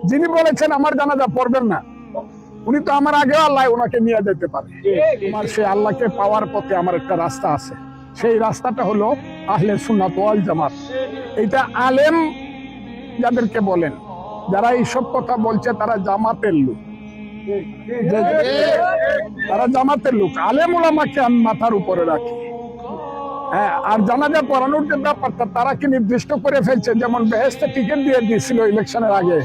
যিনি বলেছেন আমার জানাজা পড়বেন না, উনি তো আমার আগে আল্লাহ ওনাকে নিয়ে যেতে পারে। আমার সেই আল্লাহকে পাওয়ার পথে আমার একটা রাস্তা আছে, সেই রাস্তাটা হলো আহলে সুন্নাত ওয়াল জামাত। এটা আলেম যাদেরকে বলেন, যারা এইসব কথা বলছে তারা জামাতের লোক, তারা জামাতের লোক। আলেম ওলামাকে আমি মাথার উপরে রাখি। হ্যাঁ, আর জানাজা পড়ানোর যে ব্যাপারটা তারা কি নির্দিষ্ট করে ফেলছে, যেমন বেহেশতে টিকিট দিয়ে দিয়েছিল ইলেকশনের আগে,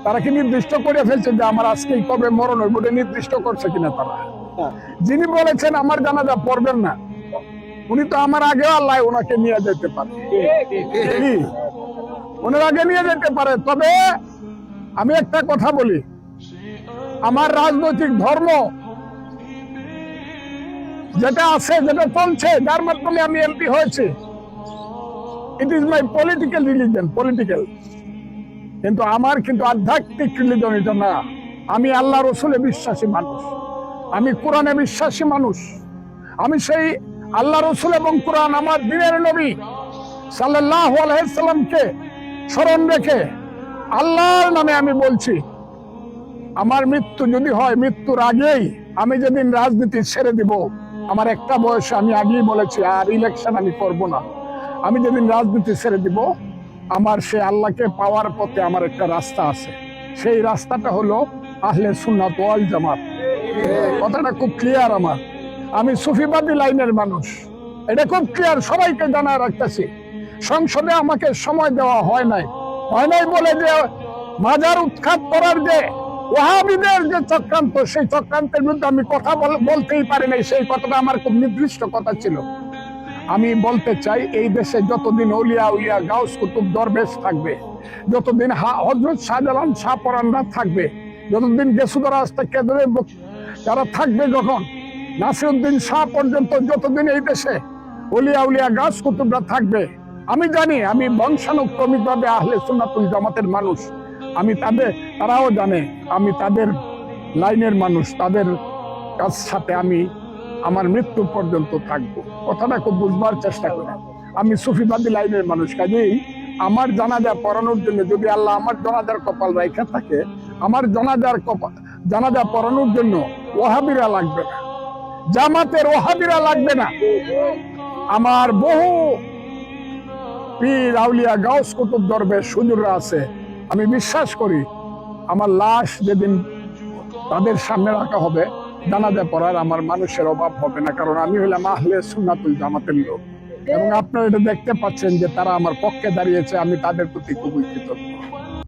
তারা কি নির্দিষ্ট করে ফেলছে যে আমার আজকেই কবে মরণ হইব, নির্দিষ্ট করছে কিনা তারা? যিনি বলেছেন আমার জানাজা পড়বেন না, উনি তো আমার আগে আল্লাহ ওনাকে নিয়ে যেতে পারে, ওনার আগে নিয়ে যেতে পারে। তবে আমি একটা কথা বলি, আমার রাজনৈতিক ধর্ম যেটা আছে, যেটা চলছে, যার মাধ্যমে আমি এমপি হয়েছি, it is my political religion, political. কিন্তু আমার কিন্তু আধ্যাত্মিক রিলিজন এটা না। আমি আল্লাহ রসুলে বিশ্বাসী মানুষ, আমি কোরআনে বিশ্বাসী মানুষ। আমি সেই আল্লাহ রসুল এবং কোরআন, আমার দিনের নবী সাল্লাল্লাহু আলাইহি সাল্লামকে স্মরণ রেখে আল্লাহর নামে আমি বলছি, আমার মৃত্যু যদি হয়, মৃত্যুর আগেই আমি যেদিন রাজনীতি ছেড়ে দিব, আমার একটা বয়সে আমি আগেই বলেছি আর ইলেকশন আমি করব না, আমি যেদিন রাজনীতি ছেড়ে দিব, আমার সে আল্লাহকে পাওয়ার পথে আমার একটা রাস্তা আছে, সেই রাস্তাটা হলো আহলে সুন্নাত ওয়াল জামাত। কথাটা খুব ক্লিয়ার আমার। আমি সুফিবাদী লাইনের মানুষ, এটা খুব ক্লিয়ার, সবাইকে জানায় রাখতেছি। সংসদে আমাকে সময় দেওয়া হয় নাই বলে যে মাজার উৎখাত করার যে ওয়াহাবিদের যে চক্রান্ত, সেই চক্রান্তের বিরুদ্ধে আমি কথা বলতেই পারি নাই। সেই কথাটা আমার খুব নির্দিষ্ট কথা ছিল। আমি বলতে চাই, এই দেশে যতদিন ওলিয়া উলিয়া গাউস কুতুব দরবেশ থাকবে, যতদিন হযরত শাহজালাল শাহপরানরা থাকবে, যতদিন গেসুদরাজ থেকে যারা থাকবে, যখন নাসিরউদ্দিন শাহ পর্যন্ত, যতদিন এই দেশে ওলিয়া উলিয়া গাউস কুতুবরা থাকবে, আমি জানি, আমি বংশানুক্রমিক ভাবে আহলে সুন্নাতুল জামাতের মানুষ। আমি তারাও জানে আমি তাদের লাইনের মানুষ, তাদের কাছ সাথে আমি আমার মৃত্যু পর্যন্ত থাকবো। কথাটা খুব বুঝবার চেষ্টা করি। আমি সুফিবাদী লাইনের মানুষ, কাজেই আমার জানাজা পড়ানোর জন্য, যদি আল্লাহ আমার জানাজার কপাল রাখা থাকে, আমার জানাজা পড়ানোর জন্য ওয়াহাবিরা লাগবে না, জামাতের ওয়াহাবিরা লাগবে না। আমার বহু পীর আউলিয়া গাউস কুতুব দরবেশ হুজুররা আছে, আমি বিশ্বাস করি আমার লাশ যেদিন তাদের সামনে রাখা হবে, জানাজা পড়ার আমার মানুষের অভাব হবে না, কারণ আমি হলাম আহলে সুন্নাতুল জামাতের লোক। এবং আপনারা এটা দেখতে পাচ্ছেন যে তারা আমার পক্ষে দাঁড়িয়েছে, আমি তাদের প্রতি খুবই কৃতজ্ঞ।